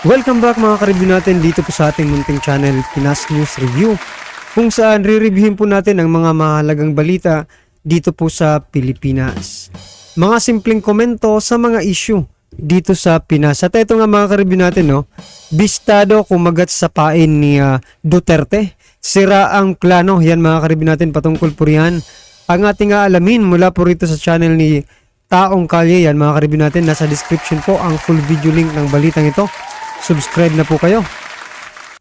Welcome back mga ka-review natin dito po sa ating munting channel, Pinas News Review, kung saan re-reviewin po natin ang mga mahalagang balita dito po sa Pilipinas. Mga simpleng komento sa mga issue dito sa Pinas. At ito nga mga ka-review natin, no, bistado kumagat sa pain ni Duterte. Sira ang plano. Yan mga ka-review natin, patungkol po riyan ang ating aalamin mula po rito sa channel ni Taong Kalye. Yan mga ka-review natin, nasa description po ang full video link ng balitang ito. Subscribe na po kayo.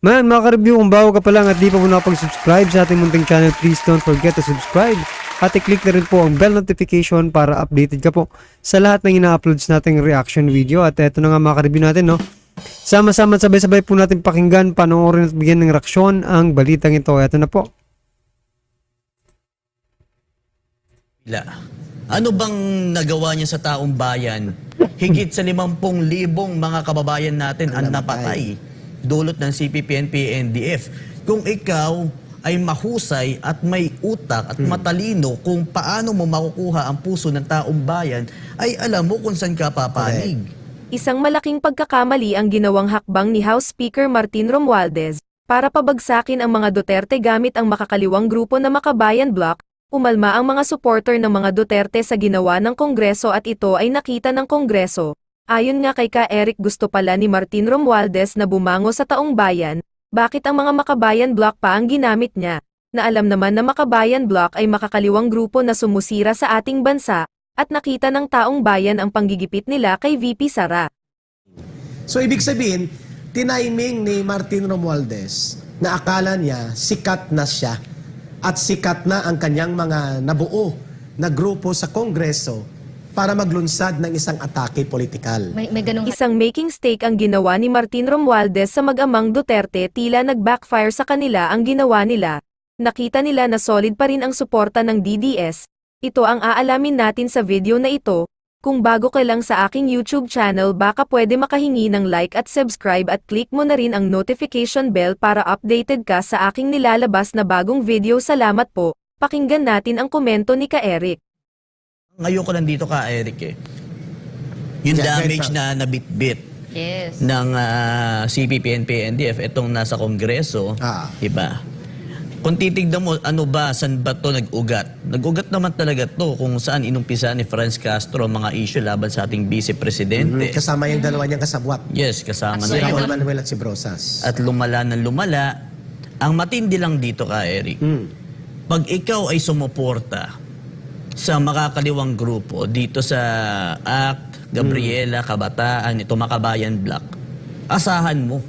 Man, mga ka-review, kung bago ka pa lang at di pa mo nakapag-subscribe sa ating munting channel, please don't forget to subscribe. At i-click na rin po ang bell notification para updated ka po sa lahat ng ina-uploads nating reaction video. At eto na nga mga ka-review natin, no? Sama-sama at sabay-sabay po natin pakinggan, panoorin at bigyan ng reaksyon ang balitang ito. Eto na po. Ano bang nagawa niya sa taong bayan? Higit sa 50,000 mga kababayan natin ang napatay dulot ng CPP-NP-NDF. Kung ikaw ay mahusay at may utak at matalino kung paano mo makukuha ang puso ng taong bayan, ay alam mo kung saan ka papanig. Isang malaking pagkakamali ang ginawang hakbang ni House Speaker Martin Romualdez para pabagsakin ang mga Duterte gamit ang makakaliwang grupo na Makabayan Bloc. Umalma ang mga supporter ng mga Duterte sa ginawa ng Kongreso at ito ay nakita ng Kongreso. Ayon nga kay Ka Eric, gusto pala ni Martin Romualdez na bumango sa taong bayan. Bakit ang mga Makabayan Bloc pa ang ginamit niya? Na alam naman na Makabayan Bloc ay makakaliwang grupo na sumusira sa ating bansa, at nakita ng taong bayan ang panggigipit nila kay VP Sara. So ibig sabihin, tiniming ni Martin Romualdez na akala niya sikat na siya at sikat na ang kanyang mga nabuo na grupo sa Kongreso para maglunsad ng isang atake politikal. May ganung Isang making stake ang ginawa ni Martin Romualdez sa mag-amang Duterte, tila nag-backfire sa kanila ang ginawa nila. Nakita nila na solid pa rin ang suporta ng DDS. Ito ang aalamin natin sa video na ito. Kung bago ka lang sa aking YouTube channel, baka pwede makahingi ng like at subscribe at click mo na rin ang notification bell para updated ka sa aking nilalabas na bagong video. Salamat po. Pakinggan natin ang komento ni Ka Eric. Ngayon ko nandito ka, Eric, eh. Yung damage na nabitbit yes. ng CPP-NP-NDF, itong nasa Kongreso, iba. Kung titignan mo, ano ba, saan ba ito nag-ugat? Nag-ugat naman talaga to kung saan inumpisa ni Franz Castro ang mga issue laban sa ating vice-presidente. Kasama yung dalawa niyang kasabwat. Yes, kasama Si na Raul yun. Manuel at si Brosas. At lumala ng lumala. Ang matindi lang dito ka, Eric, pag ikaw ay sumuporta sa makakaliwang grupo dito sa ACT, Gabriela, Kabataan, ito Makabayan Bloc, asahan mo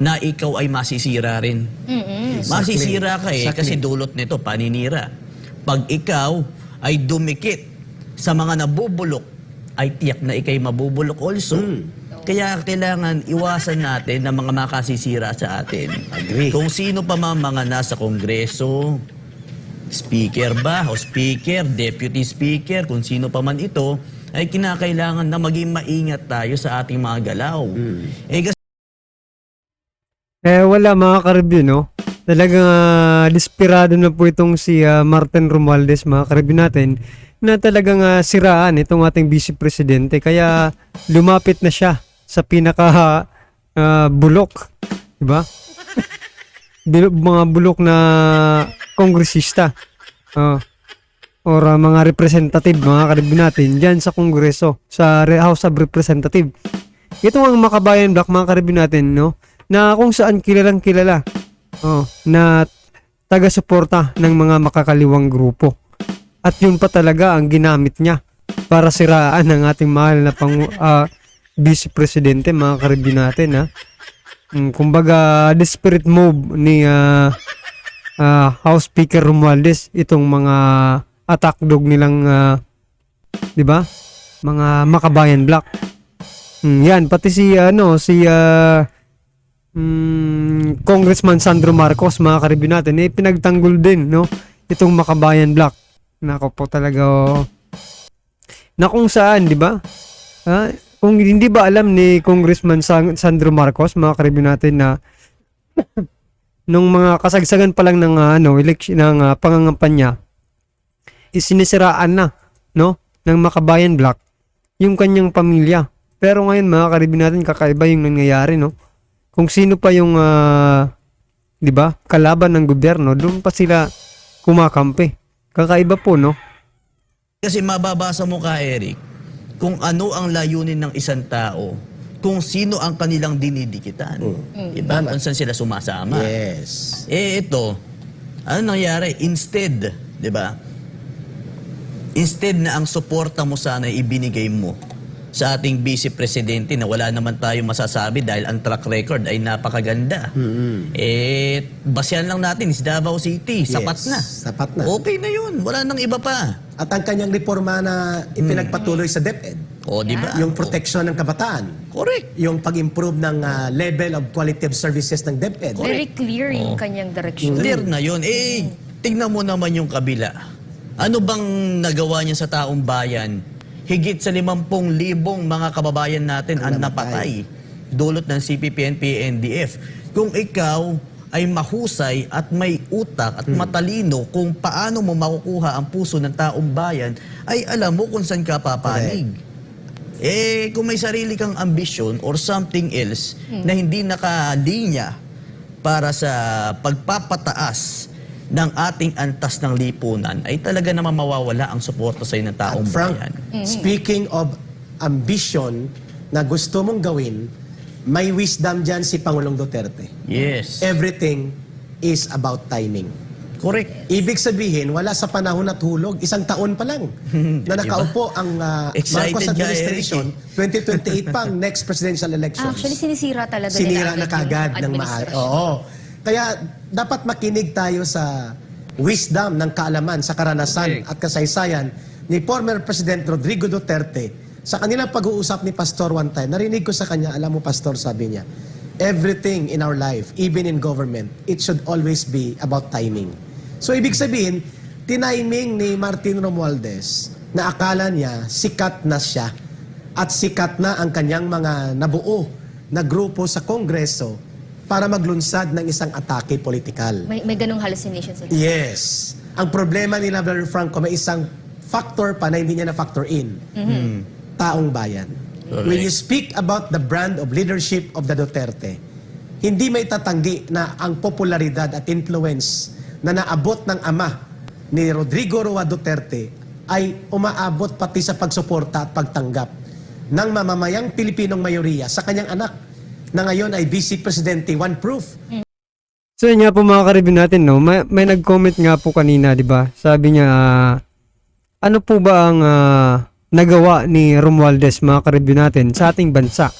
na ikaw ay masisira rin. Masisira ka kasi dulot nito, paninira. Pag ikaw ay dumikit sa mga nabubulok, ay tiyak na ikay mabubulok also. Kaya kailangan iwasan natin ng mga makasisira sa atin. Agree. Kung sino pa mga nasa Kongreso, speaker ba, o speaker, deputy speaker, kung sino pa man ito, ay kinakailangan na maging maingat tayo sa ating mga galaw. Wala mga ka-review, no? Talagang desperado na po itong si Martin Romualdez, mga ka-review natin, na talagang siraan itong ating vice presidente. Kaya lumapit na siya sa pinaka bulok, diba? Mga bulok na kongresista or mga representative, mga ka-review natin dyan sa Kongreso, sa House of Representative. Ito ang Makabayan Bloc, mga ka-review natin, no? Na kung saan kilalang kilala na taga-suporta ng mga makakaliwang grupo. At yun pa talaga ang ginamit niya para siraan ang ating mahal na vice presidente, mga ka-review natin. Kumbaga, desperate move ni House Speaker Romualdez, itong mga attack dog nilang, di ba? Mga Makabayan Bloc. Yan, pati si Congressman Sandro Marcos, mga ka-review natin, pinagtanggol din, no? Itong Makabayan Bloc. Nako po talaga, na kung saan, di ba? Kung hindi ba alam ni Congressman Sandro Marcos, mga ka-review natin, na nung mga kasagsagan pa lang ng election, ng pangangampanya, isinisiraan na, no, ng Makabayan Bloc yung kanyang pamilya. Pero ngayon, mga ka-review natin, kakaiba yung nangyayari, no? kung sino pa yung 'di ba, kalaban ng gobyerno, doon pa sila kumakampi. Kakaiba po, no? Kasi mababasa mo ka, Eric, kung ano ang layunin ng isang tao, kung sino ang kanilang dinidikitan. Diba? Tama. Kung saan sila sumasama. Yes. Ito, ano nangyari? Instead, di ba? Instead na ang suporta mo sana ibinigay mo sa ating vice presidente na wala naman tayong masasabi dahil ang track record ay napakaganda. Basyan lang natin is Davao City. Sapat Yes, na. sapat na. Okay na yun. Wala nang iba pa. At ang kanyang reforma na ipinagpatuloy sa DepEd, O, di ba? yung proteksyon ng kabataan, Correct. yung pag-improve ng level of quality of services ng DepEd. Very clear yung kanyang direction. Clear na yun. Tignan mo naman yung kabila. Ano bang nagawa niya sa taong bayan? Higit sa 50,000 mga kababayan natin ang napatay. Dulot ng CPP, NPA, NDF. Kung ikaw ay mahusay at may utak at matalino kung paano mo makukuha ang puso ng taong bayan, ay alam mo kung saan ka papanig. Kung may sarili kang ambisyon or something else na hindi nakalinya para sa pagpapataas ng ating antas ng lipunan, ay talaga naman mawawala ang suporta sa ng taong At Frank, bayan. speaking of ambition na gusto mong gawin, may wisdom dyan si Pangulong Duterte. Yes. Everything is about timing. Correct. Ibig sabihin, wala sa panahon at hulog, 1 taon pa lang na nakaupo ang Excited Marcos ka, administration, 2028 pa ang next presidential elections. Actually, sinisira talaga Sinira na nila kagad yung ng maaari. administrasyon. Oo. Kaya dapat makinig tayo sa wisdom ng kaalaman, sa karanasan at kasaysayan ni former President Rodrigo Duterte. Sa kanilang pag-uusap ni Pastor one time, narinig ko sa kanya, alam mo Pastor, sabi niya, everything in our life, even in government, it should always be about timing. So ibig sabihin, tiniming ni Martin Romualdez na akala niya sikat na siya at sikat na ang kanyang mga nabuo na grupo sa Kongreso para maglunsad ng isang atake politikal. May ganung hallucination sila. Yes. Ang problema nila, Brother Franco, may isang factor pa na hindi niya na-factor in. Taong bayan. Correct. When you speak about the brand of leadership of the Duterte, hindi may tatanggi na ang popularidad at influence na naabot ng ama ni Rodrigo Roa Duterte ay umaabot pati sa pagsuporta at pagtanggap ng mamamayang Pilipinong mayoriya sa kanyang anak na ngayon ay Vice Presidente, one proof. So yun nga po mga karibin natin, no? May nag-comment nga po kanina, di ba? Sabi niya, ano po ba ang nagawa ni Romualdez, mga karibin natin, sa ating bansa?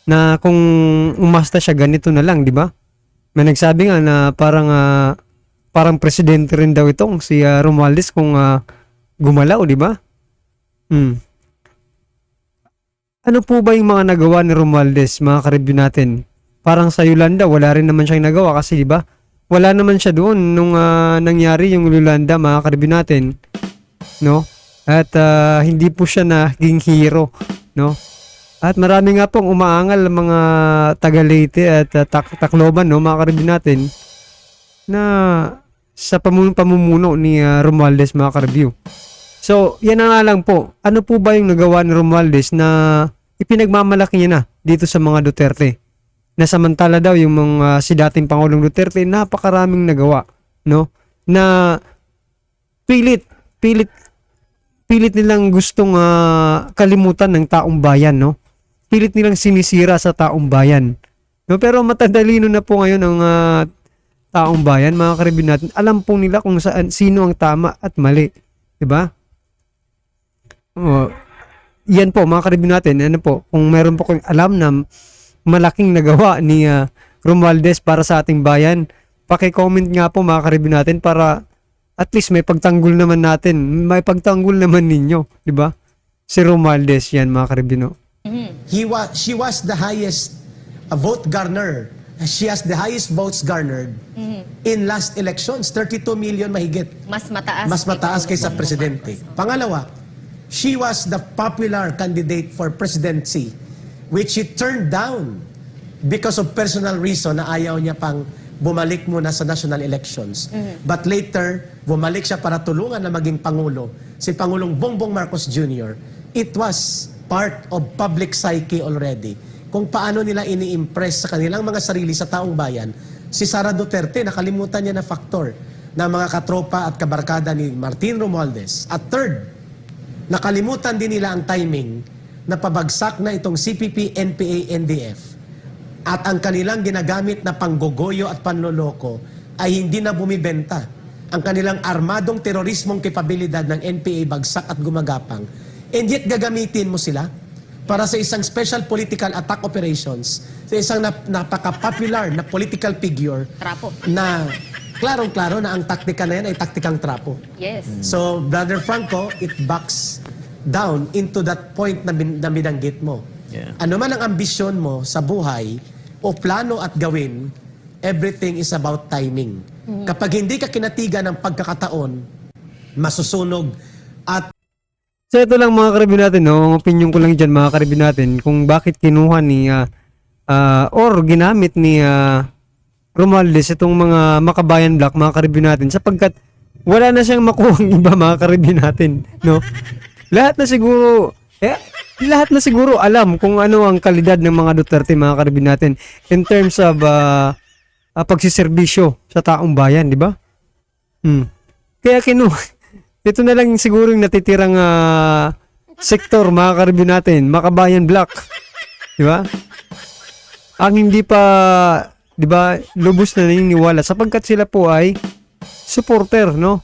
Na kung umasta siya, ganito na lang, di ba? May nagsabi nga na parang presidente rin daw itong si Romualdez kung gumalaw, di ba? Ano po ba yung mga nagawa ni Romualdez, mga karibin natin? Parang sa Yolanda, wala rin naman siyang nagawa kasi, di ba? Wala naman siya doon nung nangyari yung Yolanda, mga karibin natin. No? At hindi po siya naging hero, no? At marami nga pong umaangal ang mga taga Leyte at Tacloban, no, mga karibin natin, na sa pamumuno ni Romualdez, mga karibyo. So, yan na nga lang po. Ano po ba yung nagawa ni Romualdez na ipinagmamalaki niya na dito sa mga Duterte? Na samantala daw yung mga si dating Pangulong Duterte, napakaraming nagawa, no? Na pilit nilang gustong kalimutan ng taong bayan, no? Pilit nilang sinisira sa taong bayan. No? Pero matadalino na po ngayon ang taong bayan, mga karibin natin. Alam po nila kung sino ang tama at mali. Diba? Yan po, mga karibin natin. Ano po, kung meron po kayong alam na malaking nagawa ni Romualdez para sa ating bayan, paki-comment nga po, mga karibin natin, para at least may pagtanggol naman natin. May pagtanggol naman ninyo. Diba? Si Romualdez yan, mga karibino. She was the highest vote garner. She has the highest votes garnered in last elections. 32 million mahigit. Mas mataas. Mas mataas kaysa presidente. Pangalawa, she was the popular candidate for presidency which she turned down because of personal reason na ayaw niya pang bumalik muna sa national elections. But later, bumalik siya para tulungan na maging Pangulo, si Pangulong Bongbong Marcos Jr. It was part of public psyche already. kung paano nila ini-impress sa kanilang mga sarili sa taong bayan si Sara Duterte. Nakalimutan niya na faktor na mga katropa at kabarkada ni Martin Romualdez. At third, nakalimutan din nila ang timing na pabagsak na itong CPP, NPA, NDF. At ang kanilang ginagamit na panggogoyo at panloloko ay hindi na bumibenta. Ang kanilang armadong terorismong kapabilidad ng NPA bagsak at gumagapang. And yet gagamitin mo sila para sa isang special political attack operations, sa isang napaka-popular na political figure Trapo. na klarong-klaro na ang taktika na yan ay taktikang trapo. Yes. So, Brother Franco, it backs down into that point na binanggit mo. Yeah. Ano man ang ambisyon mo sa buhay o plano at gawin, everything is about timing. Kapag hindi ka kinatigan ng pagkakataon, masusunog at So ito lang mga karibin natin, no? Ang opinion ko lang dyan mga karibin natin kung bakit kinuha ni or ginamit ni Romualdez itong mga Makabayan Black, mga karibin natin, sapagkat wala na siyang makuhang iba mga karibin natin, no? Lahat na siguro alam kung ano ang kalidad ng mga Duterte, mga karibin natin, in terms of pagsiservisyo sa taong bayan, di ba? Kaya ito na lang siguro yung natitirang sektor, mga karibin natin, Makabayan Black. Di ba? Ang hindi pa, di ba, lubos na naniniwala sapagkat sila po ay supporter, no?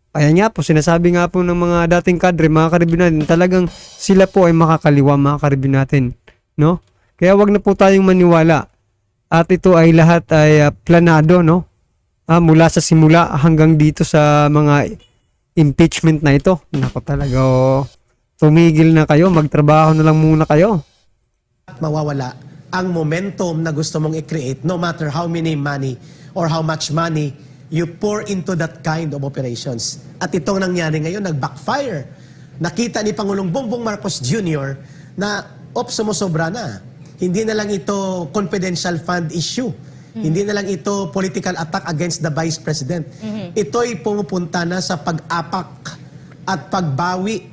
Kaya nga po, sinasabi nga po ng mga dating kadre, mga karibin natin, talagang sila po ay makakaliwa, mga karibin natin, no? Kaya wag na po tayong maniwala. At ito ay lahat ay planado, no? Mula sa simula hanggang dito sa mga impeachment na ito. Nako talaga, tumigil na kayo, magtrabaho na lang muna kayo. mawawala ang momentum na gusto mong i-create no matter how many money or how much money you pour into that kind of operations. At itong nangyari ngayon, nag-backfire. Nakita ni Pangulong Bongbong Marcos Jr. na sumusobra na. Hindi na lang ito confidential fund issue. Hindi na lang ito political attack against the Vice President. Ito'y pumupunta na sa pag-apak at pagbawi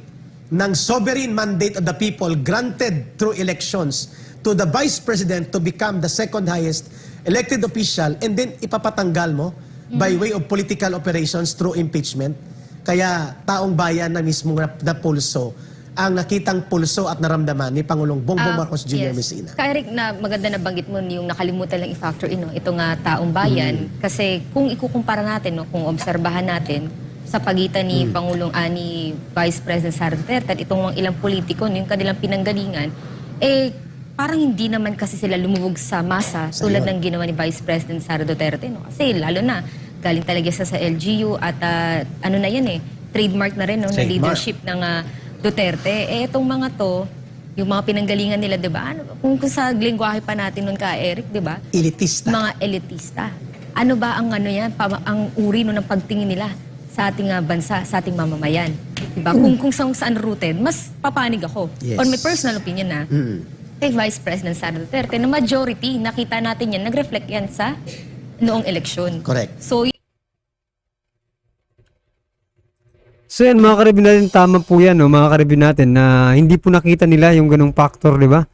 ng sovereign mandate of the people granted through elections to the Vice President to become the second highest elected official, and then ipapatanggal mo by way of political operations through impeachment. Kaya taong bayan na mismo na pulso ang nakitang pulso at naramdaman ni Pangulong Bongbong Marcos Jr. Messina. Kaya Rick, na maganda na banggit mo yung nakalimutan lang i-factor in, no? Ito nga taong bayan. Kasi kung ikukumpara natin, no? Kung obserbahan natin sa pagitan ni Pangulong ni Vice President Sara Duterte at itong mga ilang politiko, no? Yung kanilang pinanggalingan, parang hindi naman kasi sila lumubog sa masa tulad ng ginawa ni Vice President Sara Duterte. No? Kasi lalo na, galing talaga sa LGU at ano na yan trademark na rin no, na Trademark. leadership ng Duterte. Itong mga to, yung mga pinanggalingan nila, di ba? Kung sa lingwahe pa natin nun ka, Eric, di ba? Elitista. Mga elitista. Ano ba ang yan, ang uri no, ng pagtingin nila sa ating bansa, sa ating mamamayan? Di ba? Kung saan rooted, mas papanig ako. Yes. On my personal opinion kay Vice President Sara Duterte, na majority, nakita natin yan, nag-reflect yan sa noong eleksyon. Correct. So yan mga karibin natin, tama po yan mga karibin natin na hindi po nakita nila yung ganong factor, di ba?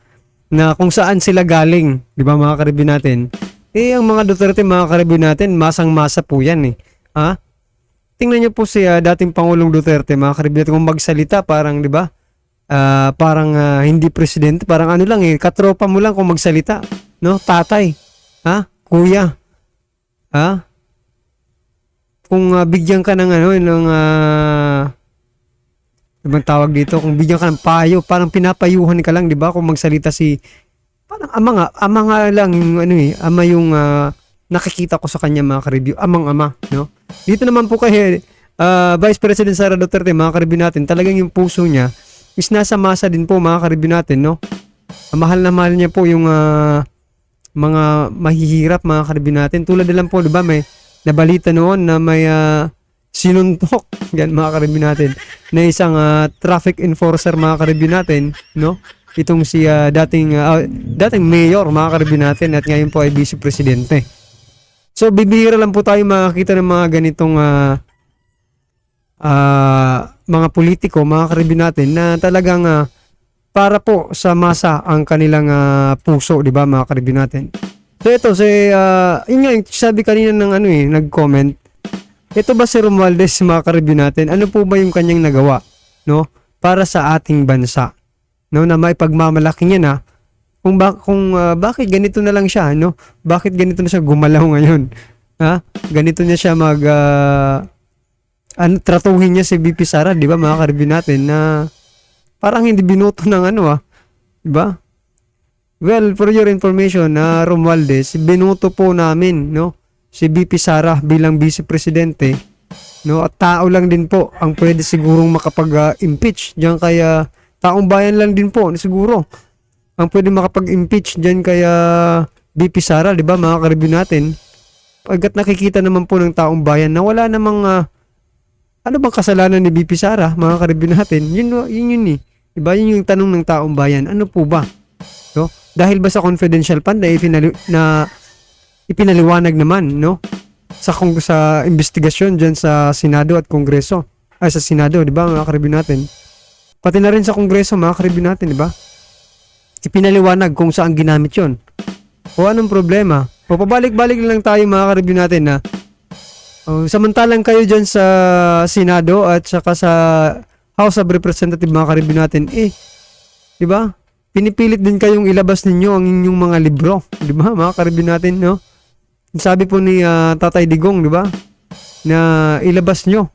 Na kung saan sila galing, di ba mga karibin natin? Ang mga Duterte mga karibin natin, masang-masa po yan Tingnan niyo po si dating Pangulong Duterte, mga karibin natin, kung magsalita parang, di ba? Parang hindi presidente, parang ano lang katropa mo lang kung magsalita, no? Tatay, kuya, kung bigyan ka ng ibang tawag dito, kung bigyan ka ng payo, parang pinapayuhan ka lang, di ba? Kung magsalita parang ama nga lang yung ama yung nakikita ko sa kanya mga karibyo, ama, no? Dito naman po kay Vice President Sara Duterte, mga karibyo natin, talagang yung puso niya is nasa masa din po, mga karibyo natin, no? Mahal na mahal niya po yung mga mahihirap, mga karibyo natin. Tulad na lang po, di ba, may nabalita noon na may sinuntok yan mga karibin natin na isang traffic enforcer, mga karibin natin, no? Itong si dating mayor, mga karibin natin, at ngayon po ay vice presidente. So bibihira lang po tayo makakita ng mga ganitong mga politiko, mga karibin natin, na talagang para po sa masa ang kanilang puso, di ba mga karibyo natin. So ito, yun nga, yung sabi kanina ng nag-comment, ito ba si Romualdez mga karibyo natin? Ano po ba yung kanyang nagawa, no? Para sa ating bansa, no? Na maipagmamalaki niya na bakit ganito na lang siya, no? Bakit ganito na siya gumalaw ngayon? Ha? Ganito niya siya tratuhin niya si VP Sara, di ba mga karibyo natin, na parang hindi binoto ng di ba? Well, for your information, Romualdez, binoto po namin, no? Si VP Sara bilang Vice Presidente, no? At tao lang din po ang pwede sigurong makapag-impeach diyan, kaya taong bayan lang din po siguro ang pwede makapag-impeach diyan, kaya VP Sara, di ba mga karibyo natin? Pagkat nakikita naman po ng taong bayan na wala namang ano bang kasalanan ni VP Sara, mga karibyo natin? Yun eh. Diba? Yun yung tanong ng taong bayan. Ano po ba? No? Dahil ba sa confidential fund na ipinaliwanag naman, no? Sa investigasyon dyan sa Senado at Kongreso. Ay, sa Senado, di ba, mga karibyo natin? Pati na rin sa Kongreso, mga karibyo natin, di ba? Ipinaliwanag kung saan ginamit yon. O anong problema? O pabalik-balik lang tayo, mga karibyo natin, na samantalang kayo dyan sa Senado at saka sa House of Representatives, mga karibyo natin, di ba? Pinipilit din kayong ilabas ninyo ang inyong mga libro, di ba, mga karibyo natin, no? Sabi po ni Tatay Digong, di ba, na ilabas nyo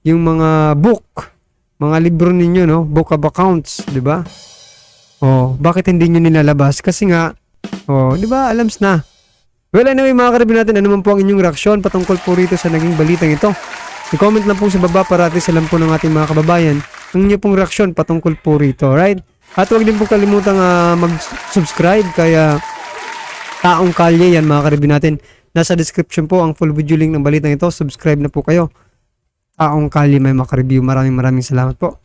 yung mga mga libro ninyo, no? Book of accounts, di ba? Bakit hindi nyo nilalabas? Kasi nga, di ba, alams na. Well, anyway, mga karibyo natin, ano man po ang inyong reaksyon patungkol po rito sa naging balitang ito? I-comment lang po sa baba para at least alam po ng ating mga kababayan ang inyong pong reaksyon patungkol po rito, right? At huwag din po kalimutang mag-subscribe, kaya Taong Kalye yan, mga karibyo natin. Nasa description po ang full video link ng balitang ito. Subscribe na po kayo. Taong Kalye, may mga karibyo. Maraming salamat po.